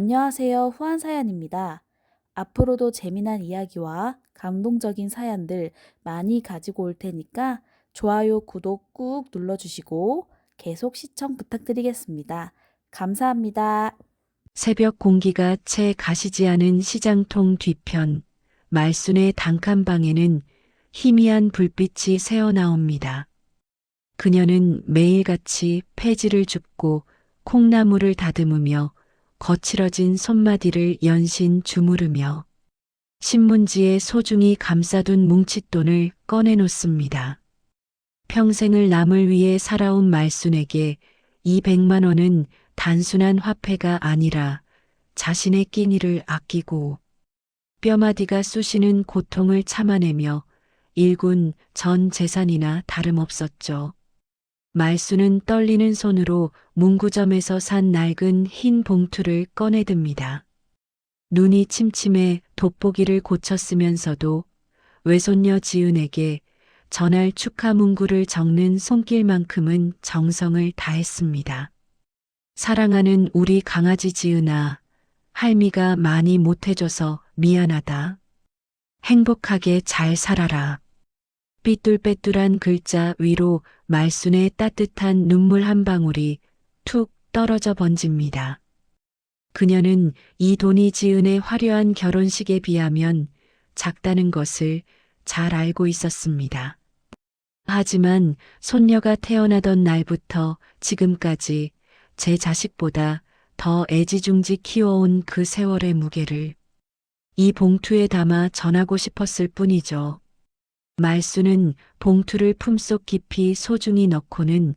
안녕하세요. 후한사연입니다. 앞으로도 재미난 이야기와 감동적인 사연들 많이 가지고 올 테니까 좋아요, 구독 꾹 눌러주시고 계속 시청 부탁드리겠습니다. 감사합니다. 새벽 공기가 채 가시지 않은 시장통 뒤편, 말순의 단칸방에는 희미한 불빛이 새어나옵니다. 그녀는 매일같이 폐지를 줍고 콩나물을 다듬으며 거칠어진 손마디를 연신 주무르며 신문지에 소중히 감싸둔 뭉칫돈을 꺼내놓습니다. 평생을 남을 위해 살아온 말순에게 이 100만 원은 단순한 화폐가 아니라 자신의 끼니를 아끼고 뼈마디가 쑤시는 고통을 참아내며 일군 전 재산이나 다름없었죠. 말순은 떨리는 손으로 문구점에서 산 낡은 흰 봉투를 꺼내듭니다. 눈이 침침해 돋보기를 고쳤으면서도 외손녀 지은에게 전할 축하 문구를 적는 손길만큼은 정성을 다했습니다. 사랑하는 우리 강아지 지은아, 할미가 많이 못해줘서 미안하다. 행복하게 잘 살아라. 삐뚤빼뚤한 글자 위로 말순의 따뜻한 눈물 한 방울이 툭 떨어져 번집니다. 그녀는 이 돈이 지은의 화려한 결혼식에 비하면 작다는 것을 잘 알고 있었습니다. 하지만 손녀가 태어나던 날부터 지금까지 제 자식보다 더 애지중지 키워온 그 세월의 무게를 이 봉투에 담아 전하고 싶었을 뿐이죠. 말순은 봉투를 품속 깊이 소중히 넣고는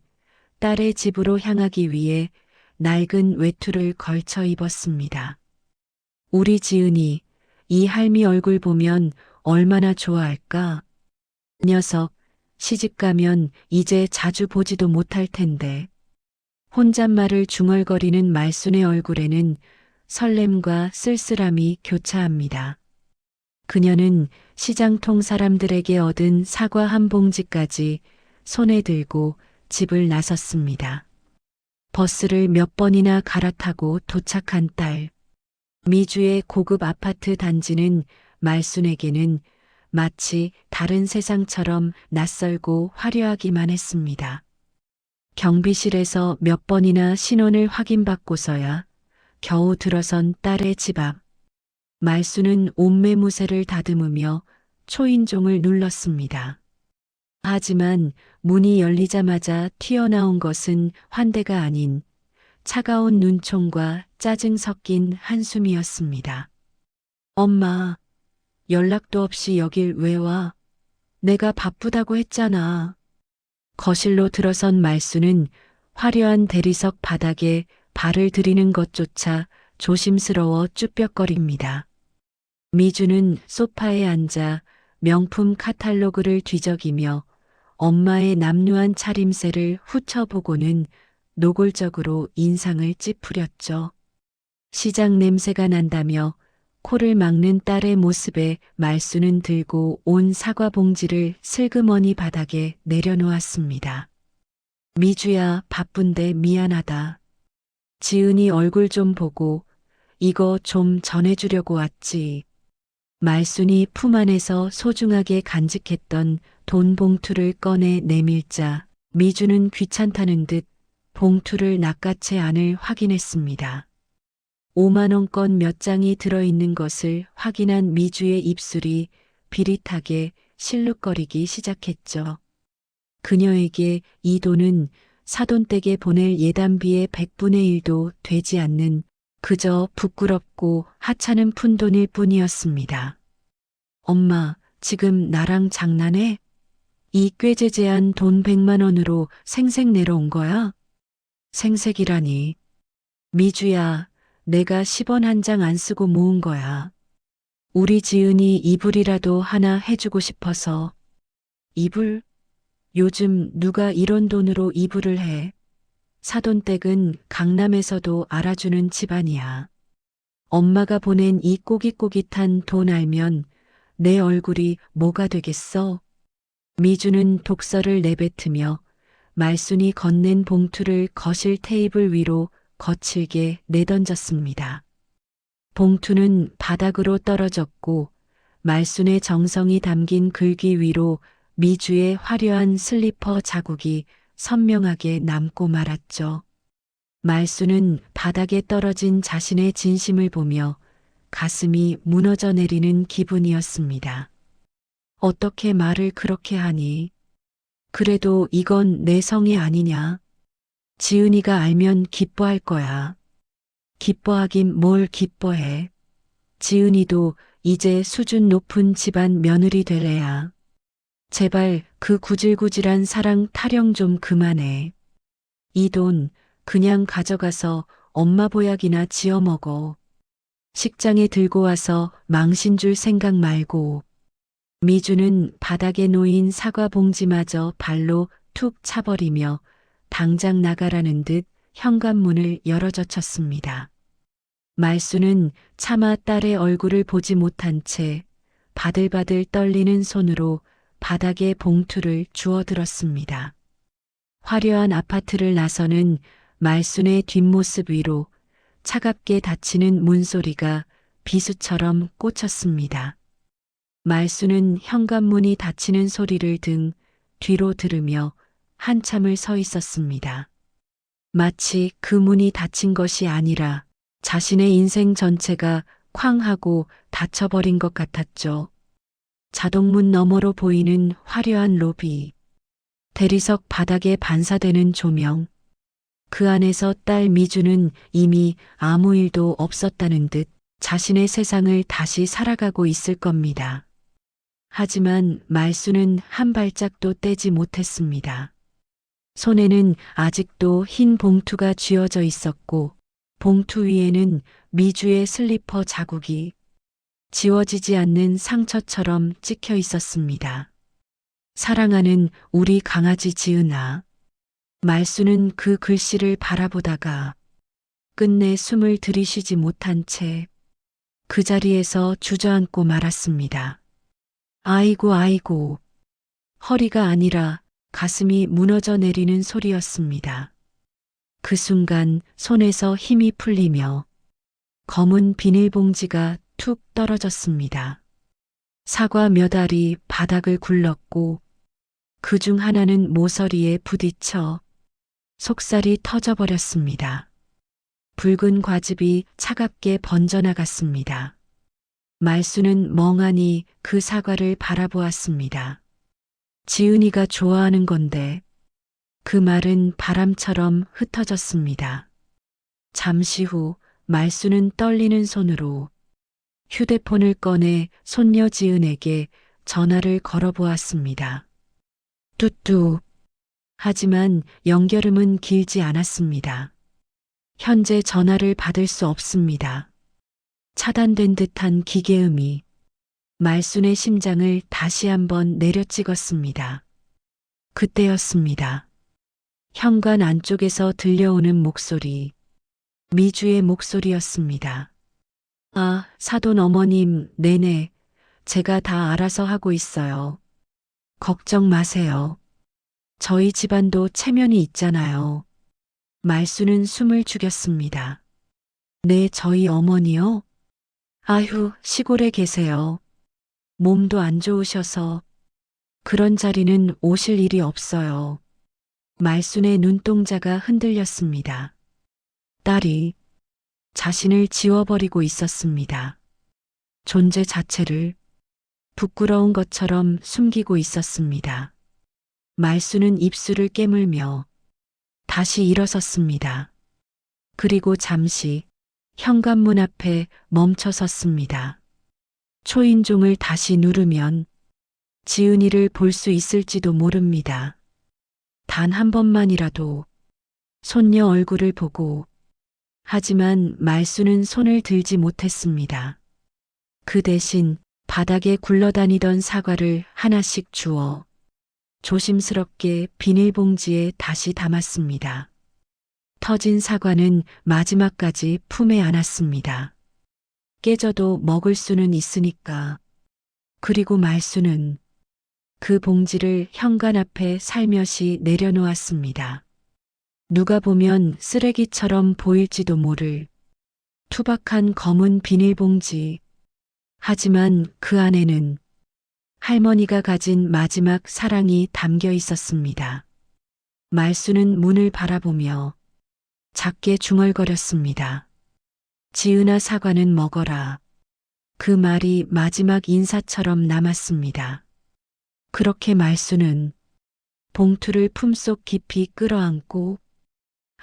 딸의 집으로 향하기 위해 낡은 외투를 걸쳐 입었습니다. 우리 지은이 이 할미 얼굴 보면 얼마나 좋아할까? 녀석, 시집 가면 이제 자주 보지도 못할 텐데. 혼잣말을 중얼거리는 말순의 얼굴에는 설렘과 쓸쓸함이 교차합니다. 그녀는 시장통 사람들에게 얻은 사과 한 봉지까지 손에 들고 집을 나섰습니다. 버스를 몇 번이나 갈아타고 도착한 딸. 미주의 고급 아파트 단지는 말순에게는 마치 다른 세상처럼 낯설고 화려하기만 했습니다. 경비실에서 몇 번이나 신원을 확인받고서야 겨우 들어선 딸의 집 앞. 말순은 옷매무새를 다듬으며 초인종을 눌렀습니다. 하지만 문이 열리자마자 튀어나온 것은 환대가 아닌 차가운 눈총과 짜증 섞인 한숨이었습니다. 엄마, 연락도 없이 여길 왜 와? 내가 바쁘다고 했잖아. 거실로 들어선 말순은 화려한 대리석 바닥에 발을 들이는 것조차 조심스러워 쭈뼛거립니다. 미주는 소파에 앉아 명품 카탈로그를 뒤적이며 엄마의 남루한 차림새를 훑어보고는 노골적으로 인상을 찌푸렸죠. 시장 냄새가 난다며 코를 막는 딸의 모습에 말순은 들고 온 사과 봉지를 슬그머니 바닥에 내려놓았습니다. 미주야, 바쁜데 미안하다. 지은이 얼굴 좀 보고 이거 좀 전해주려고 왔지. 말순이 품 안에서 소중하게 간직했던 돈 봉투를 꺼내 내밀자 미주는 귀찮다는 듯 봉투를 낚아채 안을 확인했습니다. 5만 원권 몇 장이 들어있는 것을 확인한 미주의 입술이 비릿하게 실룩거리기 시작했죠. 그녀에게 이 돈은 사돈댁에 보낼 예단비의 100분의 1도 되지 않는 그저 부끄럽고 하찮은 푼돈일 뿐이었습니다. 엄마, 지금 나랑 장난해? 이 꾀죄죄한 돈 100만 원으로 생색 내러 온 거야? 생색이라니. 미주야, 내가 10원 한 장 안 쓰고 모은 거야. 우리 지은이 이불이라도 하나 해주고 싶어서. 이불? 요즘 누가 이런 돈으로 이불을 해? 사돈댁은 강남에서도 알아주는 집안이야. 엄마가 보낸 이 꼬깃꼬깃한 돈 알면 내 얼굴이 뭐가 되겠어? 미주는 독서를 내뱉으며 말순이 건넨 봉투를 거실 테이블 위로 거칠게 내던졌습니다. 봉투는 바닥으로 떨어졌고 말순의 정성이 담긴 글귀 위로 미주의 화려한 슬리퍼 자국이 선명하게 남고 말았죠. 말순은 바닥에 떨어진 자신의 진심을 보며 가슴이 무너져 내리는 기분이었습니다. 어떻게 말을 그렇게 하니? 그래도 이건 내 성이 아니냐? 지은이가 알면 기뻐할 거야. 기뻐하긴 뭘 기뻐해. 지은이도 이제 수준 높은 집안 며느리 될래야. 제발 그 구질구질한 사랑 타령 좀 그만해. 이 돈 그냥 가져가서 엄마 보약이나 지어 먹어. 식장에 들고 와서 망신 줄 생각 말고. 미주는 바닥에 놓인 사과 봉지마저 발로 툭 차버리며 당장 나가라는 듯 현관문을 열어젖혔습니다. 말수는 차마 딸의 얼굴을 보지 못한 채 바들바들 떨리는 손으로 바닥에 봉투를 주워들었습니다. 화려한 아파트를 나서는 말순의 뒷모습 위로 차갑게 닫히는 문소리가 비수처럼 꽂혔습니다. 말수는 현관문이 닫히는 소리를 등 뒤로 들으며 한참을 서 있었습니다. 마치 그 문이 닫힌 것이 아니라 자신의 인생 전체가 쾅 하고 닫혀버린 것 같았죠. 자동문 너머로 보이는 화려한 로비, 대리석 바닥에 반사되는 조명, 그 안에서 딸 미주는 이미 아무 일도 없었다는 듯 자신의 세상을 다시 살아가고 있을 겁니다. 하지만 말수는 한 발짝도 떼지 못했습니다. 손에는 아직도 흰 봉투가 쥐어져 있었고 봉투 위에는 미주의 슬리퍼 자국이 지워지지 않는 상처처럼 찍혀 있었습니다. 사랑하는 우리 강아지 지은아. 말수는 그 글씨를 바라보다가 끝내 숨을 들이쉬지 못한 채 그 자리에서 주저앉고 말았습니다. 아이고 아이고. 허리가 아니라 가슴이 무너져 내리는 소리였습니다. 그 순간 손에서 힘이 풀리며 검은 비닐봉지가 툭 떨어졌습니다. 사과 몇 알이 바닥을 굴렀고 그 중 하나는 모서리에 부딪혀 속살이 터져버렸습니다. 붉은 과즙이 차갑게 번져나갔습니다. 말수는 멍하니 그 사과를 바라보았습니다. 지은이가 좋아하는 건데 그 말은 바람처럼 흩어졌습니다. 잠시 후 말수는 떨리는 손으로 휴대폰을 꺼내 손녀 지은에게 전화를 걸어보았습니다. 뚜뚜. 하지만 연결음은 길지 않았습니다. 현재 전화를 받을 수 없습니다. 차단된 듯한 기계음이 말순의 심장을 다시 한번 내려찍었습니다. 그때였습니다. 현관 안쪽에서 들려오는 목소리, 미주의 목소리였습니다. 아, 사돈 어머님, 네네, 제가 다 알아서 하고 있어요. 걱정 마세요. 저희 집안도 체면이 있잖아요. 말수는 숨을 죽였습니다. 네, 저희 어머니요? 아휴, 시골에 계세요. 몸도 안 좋으셔서 그런 자리는 오실 일이 없어요. 말순의 눈동자가 흔들렸습니다. 딸이 자신을 지워버리고 있었습니다. 존재 자체를 부끄러운 것처럼 숨기고 있었습니다. 말수는 입술을 깨물며 다시 일어섰습니다. 그리고 잠시 현관문 앞에 멈춰 섰습니다. 초인종을 다시 누르면 지은이를 볼 수 있을지도 모릅니다. 단 한 번만이라도 손녀 얼굴을 보고. 하지만 말수는 손을 들지 못했습니다. 그 대신 바닥에 굴러다니던 사과를 하나씩 주워 조심스럽게 비닐봉지에 다시 담았습니다. 터진 사과는 마지막까지 품에 안았습니다. 깨져도 먹을 수는 있으니까. 그리고 말수는 그 봉지를 현관 앞에 살며시 내려놓았습니다. 누가 보면 쓰레기처럼 보일지도 모를 투박한 검은 비닐봉지. 하지만 그 안에는 할머니가 가진 마지막 사랑이 담겨 있었습니다. 말수는 문을 바라보며 작게 중얼거렸습니다. 지은아, 사과는 먹어라. 그 말이 마지막 인사처럼 남았습니다. 그렇게 말수는 봉투를 품속 깊이 끌어안고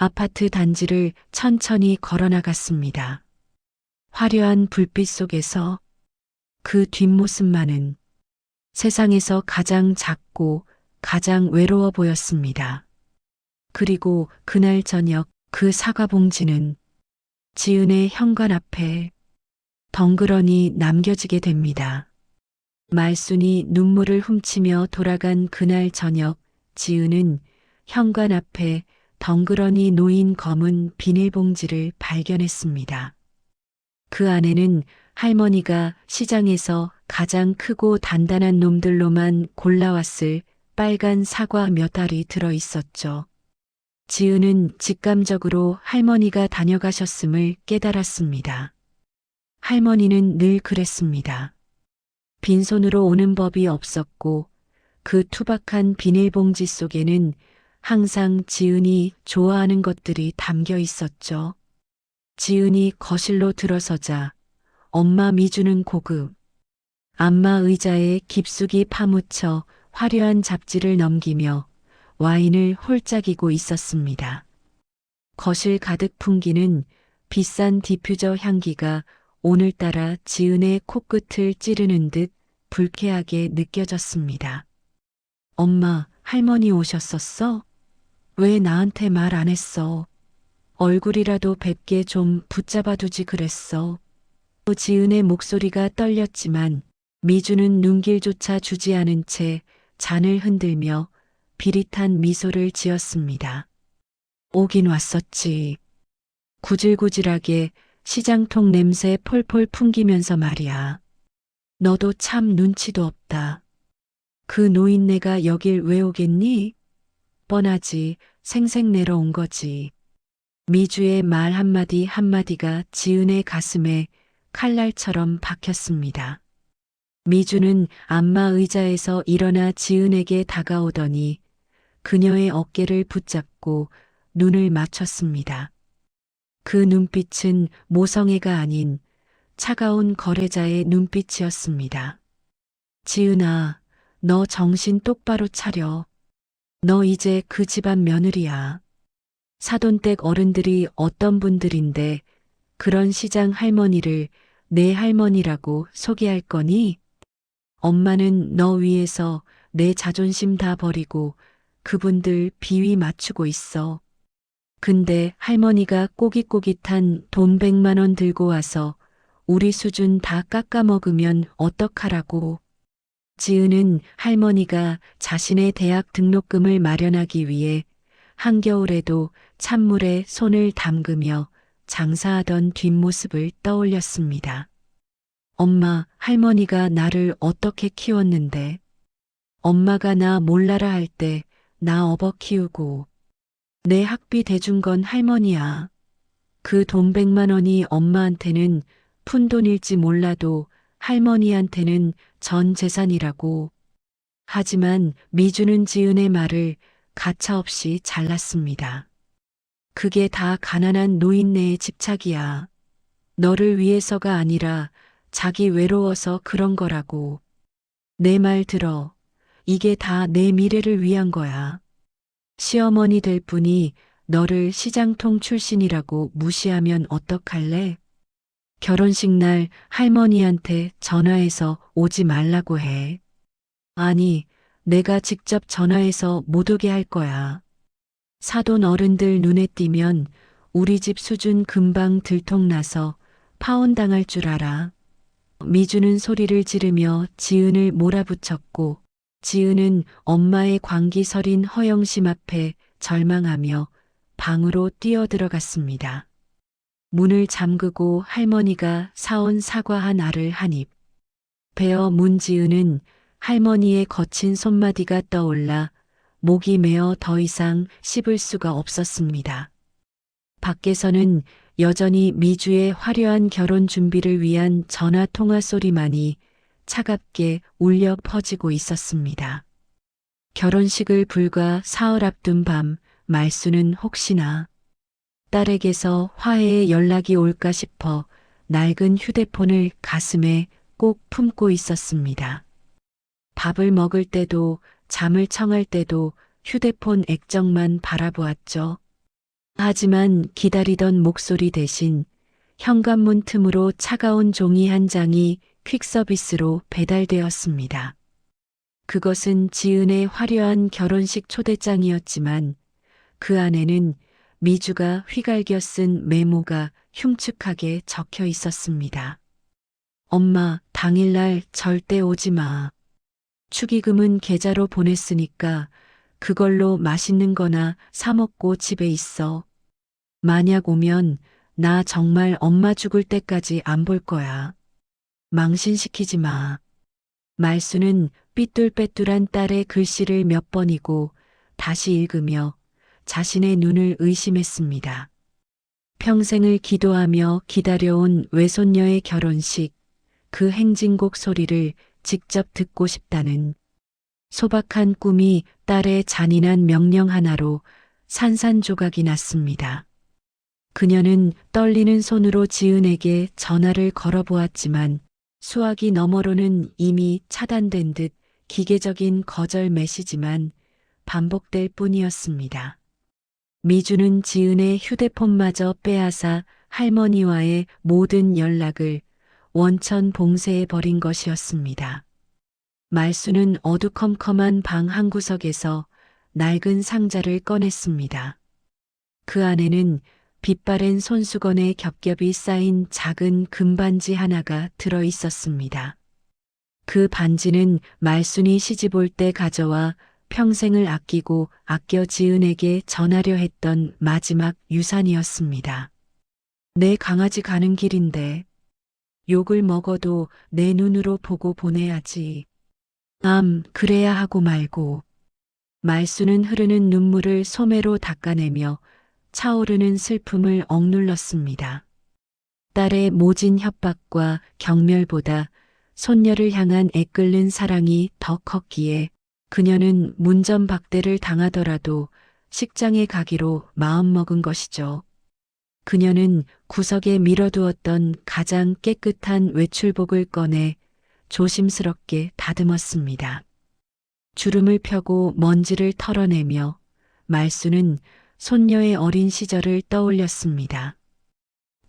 아파트 단지를 천천히 걸어나갔습니다. 화려한 불빛 속에서 그 뒷모습만은 세상에서 가장 작고 가장 외로워 보였습니다. 그리고 그날 저녁 그 사과 봉지는 지은의 현관 앞에 덩그러니 남겨지게 됩니다. 말순이 눈물을 훔치며 돌아간 그날 저녁 지은은 현관 앞에 덩그러니 놓인 검은 비닐봉지를 발견했습니다. 그 안에는 할머니가 시장에서 가장 크고 단단한 놈들로만 골라왔을 빨간 사과 몇 알이 들어 있었죠. 지은은 직감적으로 할머니가 다녀가셨음을 깨달았습니다. 할머니는 늘 그랬습니다. 빈손으로 오는 법이 없었고 그 투박한 비닐봉지 속에는 항상 지은이 좋아하는 것들이 담겨 있었죠. 지은이 거실로 들어서자 엄마 미주는 고급 안마 의자에 깊숙이 파묻혀 화려한 잡지를 넘기며 와인을 홀짝이고 있었습니다. 거실 가득 풍기는 비싼 디퓨저 향기가 오늘따라 지은의 코끝을 찌르는 듯 불쾌하게 느껴졌습니다. 엄마, 할머니 오셨었어? 왜 나한테 말 안 했어? 얼굴이라도 뵙게 좀 붙잡아두지 그랬어. 지은의 목소리가 떨렸지만 미주는 눈길조차 주지 않은 채 잔을 흔들며 비릿한 미소를 지었습니다. 오긴 왔었지. 구질구질하게 시장통 냄새 폴폴 풍기면서 말이야. 너도 참 눈치도 없다. 그 노인네가 여길 왜 오겠니? 뻔하지, 생색내러 온 거지. 미주의 말 한마디 한마디가 지은의 가슴에 칼날처럼 박혔습니다. 미주는 안마 의자에서 일어나 지은에게 다가오더니 그녀의 어깨를 붙잡고 눈을 맞췄습니다. 그 눈빛은 모성애가 아닌 차가운 거래자의 눈빛이었습니다. 지은아, 너 정신 똑바로 차려. 너 이제 그 집안 며느리야. 사돈댁 어른들이 어떤 분들인데 그런 시장 할머니를 내 할머니라고 소개할 거니? 엄마는 너 위해서 내 자존심 다 버리고 그분들 비위 맞추고 있어. 근데 할머니가 꼬깃꼬깃한 돈 100만 원 들고 와서 우리 수준 다 깎아먹으면 어떡하라고. 지은은 할머니가 자신의 대학 등록금을 마련하기 위해 한겨울에도 찬물에 손을 담그며 장사하던 뒷모습을 떠올렸습니다. 엄마, 할머니가 나를 어떻게 키웠는데? 엄마가 나 몰라라 할 때 나 업어 키우고 내 학비 대준 건 할머니야. 그 돈 100만 원이 엄마한테는 푼돈일지 몰라도 할머니한테는 전 재산이라고. 하지만 미주는 지은의 말을 가차없이 잘랐습니다. 그게 다 가난한 노인네의 집착이야. 너를 위해서가 아니라 자기 외로워서 그런 거라고. 내 말 들어. 이게 다 내 미래를 위한 거야. 시어머니 될 분이 너를 시장통 출신이라고 무시하면 어떡할래? 결혼식 날 할머니한테 전화해서 오지 말라고 해. 아니, 내가 직접 전화해서 못 오게 할 거야. 사돈 어른들 눈에 띄면 우리 집 수준 금방 들통나서 파혼당할 줄 알아. 미주는 소리를 지르며 지은을 몰아붙였고 지은은 엄마의 광기 서린 허영심 앞에 절망하며 방으로 뛰어들어갔습니다. 문을 잠그고 할머니가 사온 사과 한 알을 한 입 베어 문 지은은 할머니의 거친 손마디가 떠올라 목이 메어 더 이상 씹을 수가 없었습니다. 밖에서는 여전히 미주의 화려한 결혼 준비를 위한 전화 통화 소리만이 차갑게 울려 퍼지고 있었습니다. 결혼식을 불과 사흘 앞둔 밤, 말수는 혹시나 딸에게서 화해의 연락이 올까 싶어 낡은 휴대폰을 가슴에 꼭 품고 있었습니다. 밥을 먹을 때도 잠을 청할 때도 휴대폰 액정만 바라보았죠. 하지만 기다리던 목소리 대신 현관문 틈으로 차가운 종이 한 장이 퀵서비스로 배달되었습니다. 그것은 지은의 화려한 결혼식 초대장이었지만 그 안에는 미주가 휘갈겨 쓴 메모가 흉측하게 적혀 있었습니다. 엄마, 당일날 절대 오지 마. 축의금은 계좌로 보냈으니까 그걸로 맛있는 거나 사 먹고 집에 있어. 만약 오면 나 정말 엄마 죽을 때까지 안 볼 거야. 망신시키지 마. 말수는 삐뚤빼뚤한 딸의 글씨를 몇 번이고 다시 읽으며 자신의 눈을 의심했습니다. 평생을 기도하며 기다려온 외손녀의 결혼식, 그 행진곡 소리를 직접 듣고 싶다는 소박한 꿈이 딸의 잔인한 명령 하나로 산산조각이 났습니다. 그녀는 떨리는 손으로 지은에게 전화를 걸어보았지만 수화기 너머로는 이미 차단된 듯 기계적인 거절 메시지만 반복될 뿐이었습니다. 미주는 지은의 휴대폰마저 빼앗아 할머니와의 모든 연락을 원천 봉쇄해 버린 것이었습니다. 말수는 어두컴컴한 방 한구석에서 낡은 상자를 꺼냈습니다. 그 안에는 빛바랜 손수건에 겹겹이 쌓인 작은 금반지 하나가 들어 있었습니다. 그 반지는 말순이 시집 올 때 가져와 평생을 아끼고 아껴 지은에게 전하려 했던 마지막 유산이었습니다. 내 강아지 가는 길인데 욕을 먹어도 내 눈으로 보고 보내야지. 그래야 하고 말고. 말수는 흐르는 눈물을 소매로 닦아내며 차오르는 슬픔을 억눌렀습니다. 딸의 모진 협박과 경멸보다 손녀를 향한 애끓는 사랑이 더 컸기에 그녀는 문전박대를 당하더라도 식장에 가기로 마음먹은 것이죠. 그녀는 구석에 밀어두었던 가장 깨끗한 외출복을 꺼내 조심스럽게 다듬었습니다. 주름을 펴고 먼지를 털어내며 말수는 손녀의 어린 시절을 떠올렸습니다.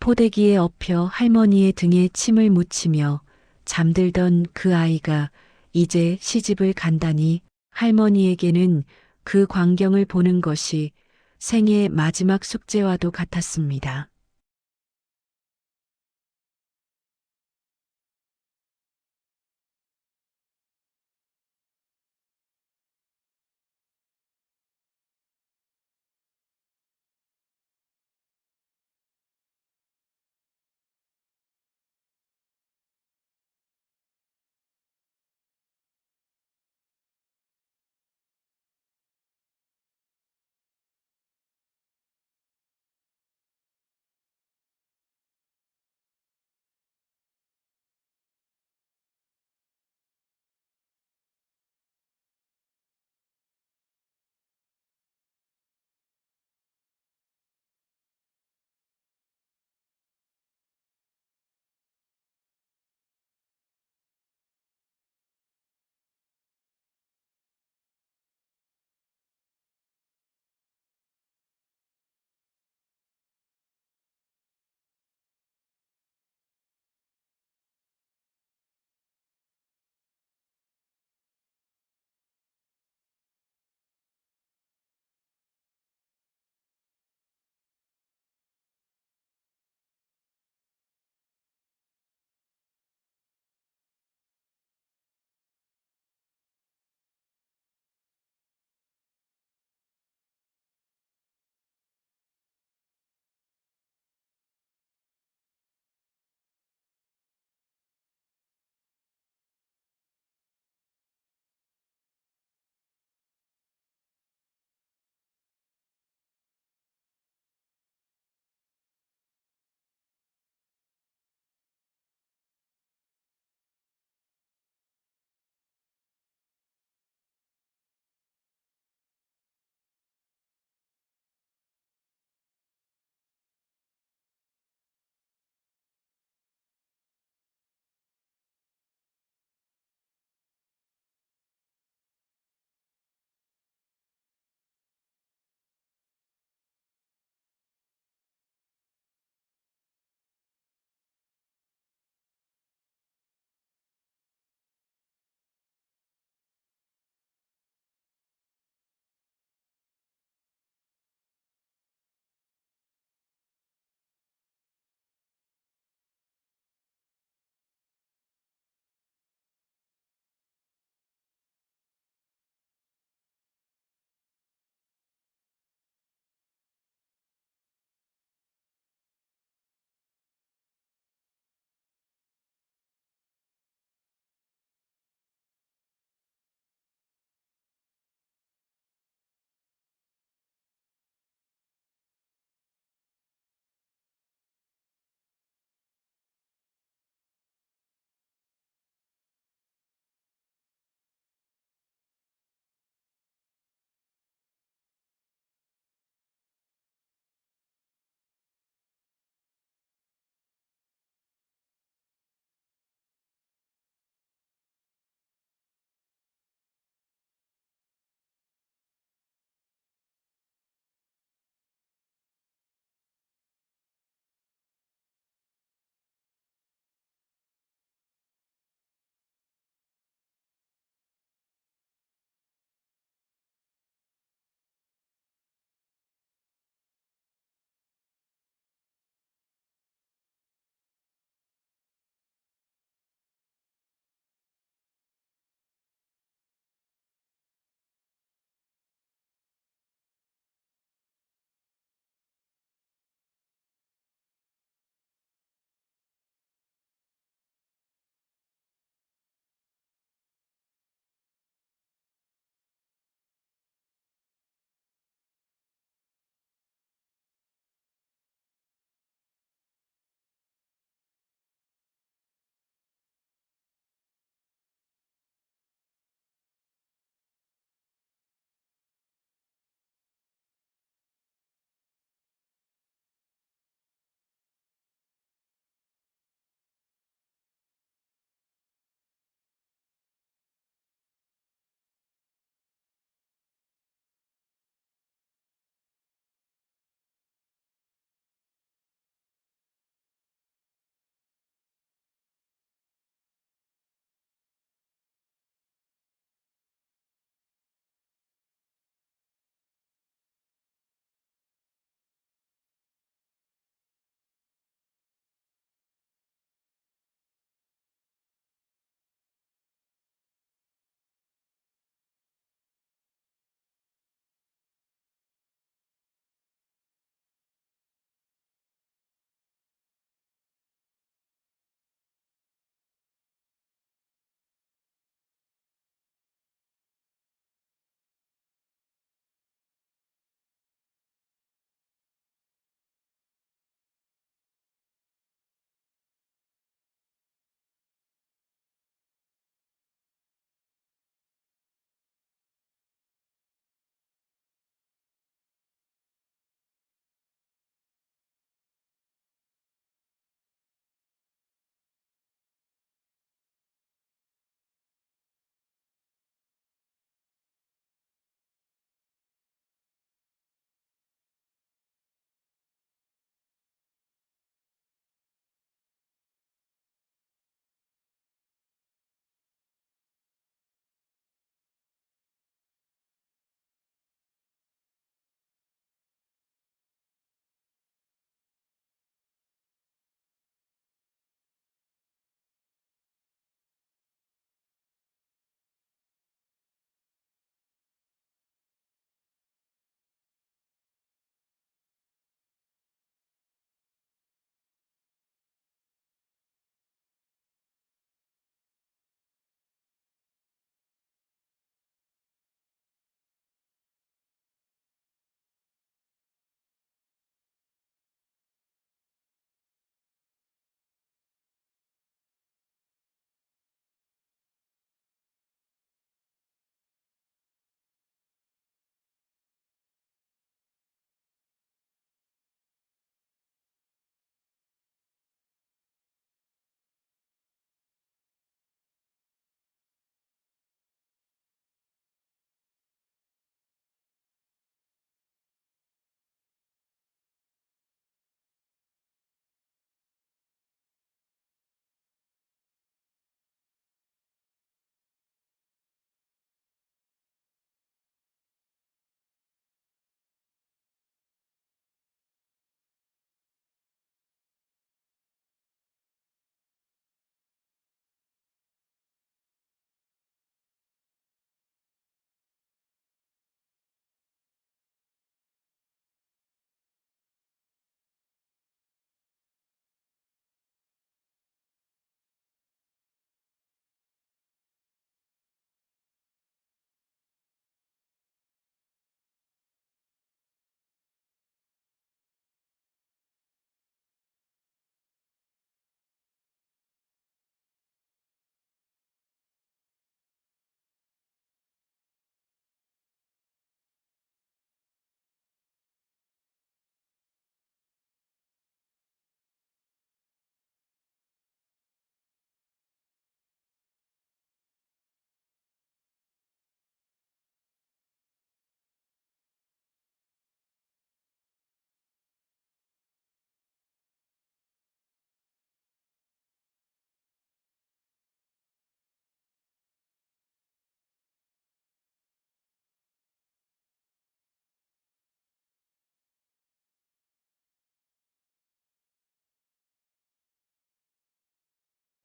포대기에 엎여 할머니의 등에 침을 묻히며 잠들던 그 아이가 이제 시집을 간다니 할머니에게는 그 광경을 보는 것이 생애의 마지막 숙제와도 같았습니다.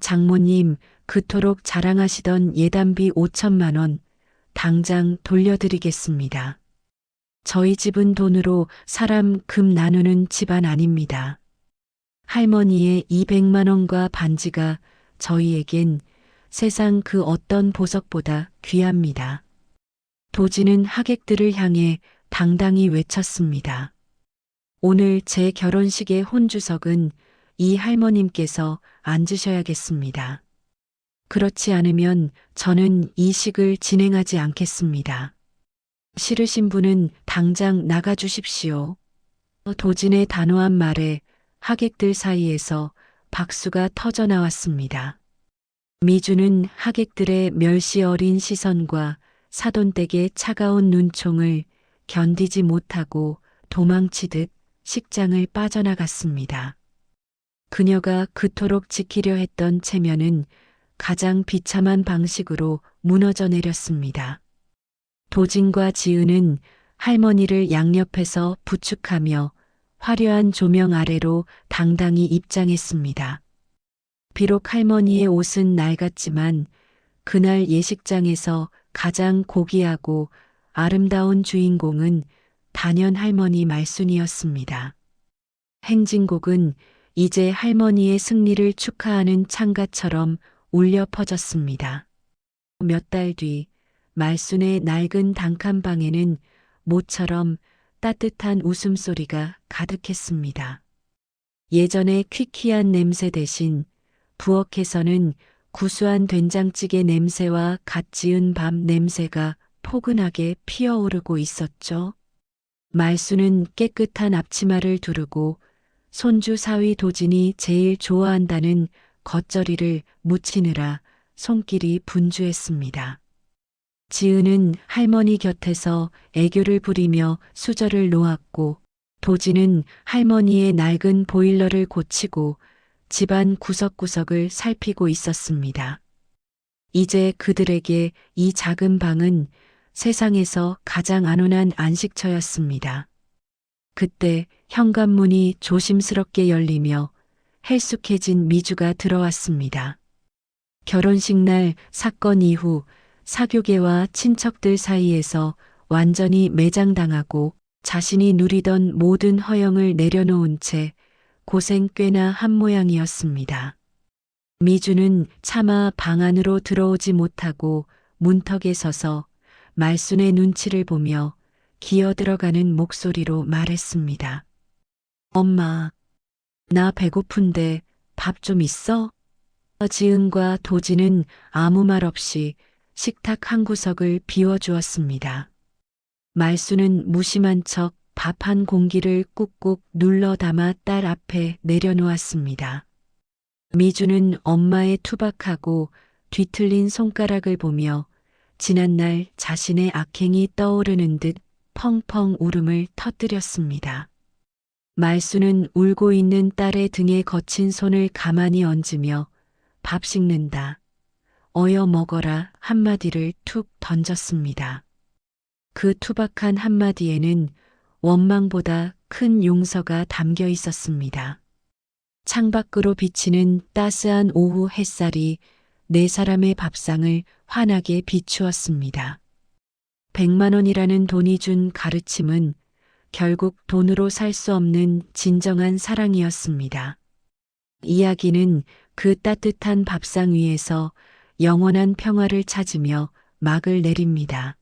장모님, 그토록 자랑하시던 예단비 5천만 원 당장 돌려드리겠습니다. 저희 집은 돈으로 사람 금 나누는 집안 아닙니다. 할머니의 200만 원과 반지가 저희에겐 세상 그 어떤 보석보다 귀합니다. 도지는 하객들을 향해 당당히 외쳤습니다. 오늘 제 결혼식의 혼주석은 이 할머님께서 앉으셔야겠습니다. 그렇지 않으면 저는 이 식을 진행하지 않겠습니다. 싫으신 분은 당장 나가주십시오. 도진의 단호한 말에 하객들 사이에서 박수가 터져 나왔습니다. 미주는 하객들의 멸시 어린 시선과 사돈댁의 차가운 눈총을 견디지 못하고 도망치듯 식장을 빠져나갔습니다. 그녀가 그토록 지키려 했던 체면은 가장 비참한 방식으로 무너져 내렸습니다. 도진과 지은은 할머니를 양옆에서 부축하며 화려한 조명 아래로 당당히 입장했습니다. 비록 할머니의 옷은 낡았지만 그날 예식장에서 가장 고귀하고 아름다운 주인공은 단연 할머니 말순이었습니다. 행진곡은 이제 할머니의 승리를 축하하는 창가처럼 울려 퍼졌습니다. 몇 달 뒤 말순의 낡은 단칸방에는 모처럼 따뜻한 웃음소리가 가득했습니다. 예전의 퀴퀴한 냄새 대신 부엌에서는 구수한 된장찌개 냄새와 갓 지은 밥 냄새가 포근하게 피어오르고 있었죠. 말순은 깨끗한 앞치마를 두르고 손주 사위 도진이 제일 좋아한다는 겉절이를 무치느라 손길이 분주했습니다. 지은은 할머니 곁에서 애교를 부리며 수저를 놓았고 도진은 할머니의 낡은 보일러를 고치고 집안 구석구석을 살피고 있었습니다. 이제 그들에게 이 작은 방은 세상에서 가장 안온한 안식처였습니다. 그때 현관문이 조심스럽게 열리며 헬쑥해진 미주가 들어왔습니다. 결혼식 날 사건 이후 사교계와 친척들 사이에서 완전히 매장당하고 자신이 누리던 모든 허영을 내려놓은 채 고생 꽤나 한 모양이었습니다. 미주는 차마 방 안으로 들어오지 못하고 문턱에 서서 말순의 눈치를 보며 기어 들어가는 목소리로 말했습니다. 엄마, 나 배고픈데 밥 좀 있어? 지은과 도진은 아무 말 없이 식탁 한 구석을 비워주었습니다. 말순은 무심한 척 밥 한 공기를 꾹꾹 눌러 담아 딸 앞에 내려놓았습니다. 미주는 엄마의 투박하고 뒤틀린 손가락을 보며 지난날 자신의 악행이 떠오르는 듯 펑펑 울음을 터뜨렸습니다. 말순은 울고 있는 딸의 등에 거친 손을 가만히 얹으며 밥 식는다. 어여 먹어라 한마디를 툭 던졌습니다. 그 투박한 한마디에는 원망보다 큰 용서가 담겨 있었습니다. 창밖으로 비치는 따스한 오후 햇살이 네 사람의 밥상을 환하게 비추었습니다. 100만 원이라는 돈이 준 가르침은 결국 돈으로 살 수 없는 진정한 사랑이었습니다. 이야기는 그 따뜻한 밥상 위에서 영원한 평화를 찾으며 막을 내립니다.